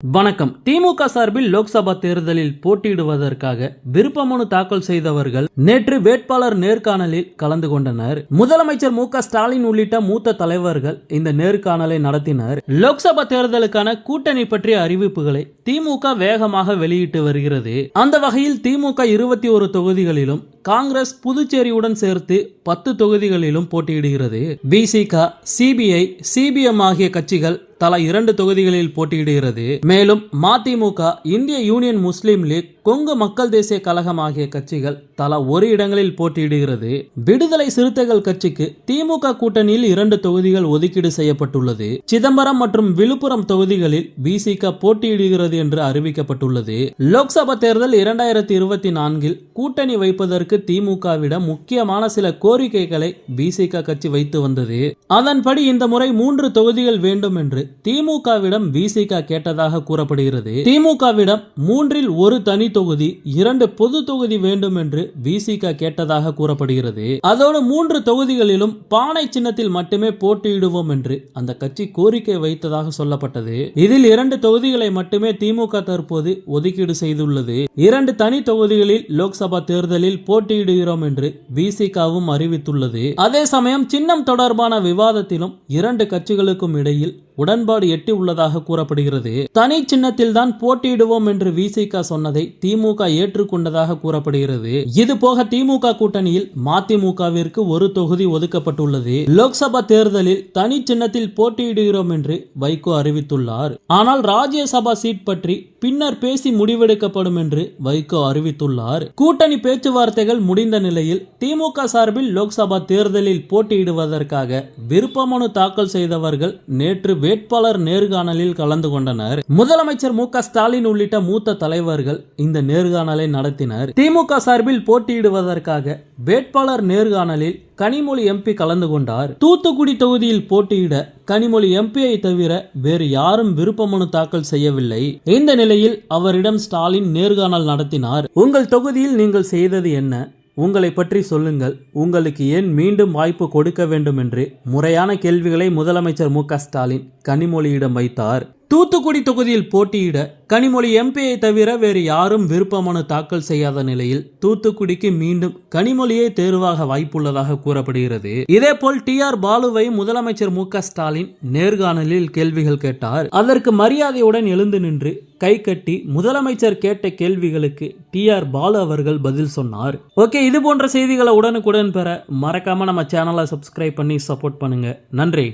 வணக்கம். திமுக சார்பில் லோக்சபா தேர்தலில் போட்டியிடுவதற்காக விருப்பமனு தாக்கல் செய்தவர்கள் நேற்று வேட்பாளர் நேர்காணலில் கலந்து கொண்டனர். முதலமைச்சர் மு.க. ஸ்டாலின் உள்ளிட்ட மூத்த தலைவர்கள் இந்த நேர்காணலை நடத்தினர். லோக்சபா தேர்தலுக்கான கூட்டணி பற்றிய அறிவிப்புகளை திமுக வேகமாக வெளியிட்டு வருகிறது. அந்த வகையில் திமுக 21 தொகுதிகளிலும், காங்கிரஸ் புதுச்சேரியுடன் சேர்த்து 10 தொகுதிகளிலும் போட்டியிடுகிறது. விசிக, சிபிஐ, சிபிஎம் ஆகிய கட்சிகள் தலா 2 தொகுதிகளில் போட்டியிடுகிறது. மேலும் மதிமுக, இந்திய யூனியன் முஸ்லீம் லீக், கொங்கு மக்கள் தேசிய கழகம் ஆகிய கட்சிகள் தலா 1 இடங்களில் போட்டியிடுகிறது. விடுதலை சிறுத்தைகள் கட்சிக்கு திமுக கூட்டணியில் 2 தொகுதிகள் ஒதுக்கீடு செய்யப்பட்டுள்ளது. சிதம்பரம் மற்றும் விழுப்புரம் தொகுதிகளில் விசிக போட்டியிடுகிறது என்று அறிவிக்கப்பட்டுள்ளது. லோக்சபா தேர்தல் 2024 கூட்டணி வைப்பதற்கு திமுகவிடம் முக்கியமான சில கோரிக்கைகளை விசிக கட்சி வைத்து வந்தது. அதன்படி இந்த முறை 3 தொகுதிகள் வேண்டும் என்று திமுகவிடம் விசிக கேட்டதாக கூறப்படுகிறது. திமுகவிடம் 3இல் 1 தனி தொகுதி, 2 பொது தொகுதி வேண்டும் என்று விசிக கேட்டதாக கூறப்படுகிறது. அதோடு 3 தொகுதிகளிலும் பானை சின்னத்தில் மட்டுமே போட்டியிடுவோம் என்று அந்த கட்சி கோரிக்கை வைத்ததாக சொல்லப்பட்டது. இதில் 2 தொகுதிகளை மட்டுமே திமுக தற்போது ஒதுக்கீடு செய்துள்ளது. 2 தனி தொகுதிகளில் லோக்சபா தேர்தலில் போட்டியிடுகிறோம் என்று விசிகவும் அறிவித்துள்ளது. அதே சமயம் சின்னம் தொடர்பான விவாதத்திலும் 2 கட்சிகளுக்கும் இடையில் உடன்பாடு எட்டி உள்ளதாக கூறப்படுகிறது. தனி சின்னத்தில் தான் போட்டியிடுவோம் என்று விசிக சொன்னதை திமுக ஏற்றுக்கொண்டதாக கூறப்படுகிறது. இது போக திமுக கூட்டணியில் மதிமுகவிற்கு 1 தொகுதி ஒதுக்கப்பட்டுள்ளது. லோக்சபா தேர்தலில் தனி சின்னத்தில் போட்டியிடுகிறோம் என்று வைகோ அறிவித்துள்ளார். ஆனால் ராஜ்யசபா சீட் பற்றி பின்னர் பேசி முடிவெடுக்கப்படும் என்று வைகோ அறிவித்துள்ளார். கூட்டணி பேச்சுவார்த்தைகள் முடிந்த நிலையில் திமுக சார்பில் லோக்சபா தேர்தலில் போட்டியிடுவதற்காக விருப்பமனு தாக்கல் செய்தவர்கள் நேற்று வேட்பாளர் நேர்காணலில் கலந்து கொண்டனர். முதலமைச்சர் மு.க. ஸ்டாலின் உள்ளிட்ட மூத்த தலைவர்கள் இந்த நேர்காணலை நடத்தினர். திமுக சார்பில் போட்டியிடுவதற்காக வேட்பாளர் நேர்காணலில் கனிமொழி எம்பி கலந்து கொண்டார். தூத்துக்குடி தொகுதியில் போட்டியிட கனிமொழி எம்பியை தவிர வேறு யாரும் விருப்பமனு தாக்கல் செய்யவில்லை. இந்த நிலையில் அவரிடம் ஸ்டாலின் நேர்காணல் நடத்தினார். உங்கள் தொகுதியில் நீங்கள் செய்தது என்ன? உங்களை பற்றி சொல்லுங்கள். உங்களுக்கு ஏன் மீண்டும் வாய்ப்பு கொடுக்க வேண்டும் என்று முறையான கேள்விகளை முதலமைச்சர் மு.க. ஸ்டாலின் கனிமொழியிடம் வைத்தார். தூத்துக்குடி தொகுதியில் போட்டியிட கனிமொழி எம்பியை தவிர வேறு யாரும் விருப்பமனு தாக்கல் செய்யாத நிலையில் தூத்துக்குடிக்கு மீண்டும் கனிமொழியே தேர்வாக வாய்ப்புள்ளதாக கூறப்படுகிறது. இதேபோல் டி.ஆர். பாலுவை முதலமைச்சர் மு.க. ஸ்டாலின் நேர்காணலில் கேள்விகள் கேட்டார். அதற்கு மரியாதையுடன் எழுந்து நின்று கை கட்டி முதலமைச்சர் கேட்ட கேள்விகளுக்கு டி.ஆர். பாலு அவர்கள் பதில் சொன்னார். ஓகே, இது போன்ற செய்திகளை உடனுக்குடன் பெற மறக்காம நம்ம சேனலை சப்ஸ்கிரைப் பண்ணி சப்போர்ட் பண்ணுங்க. நன்றி.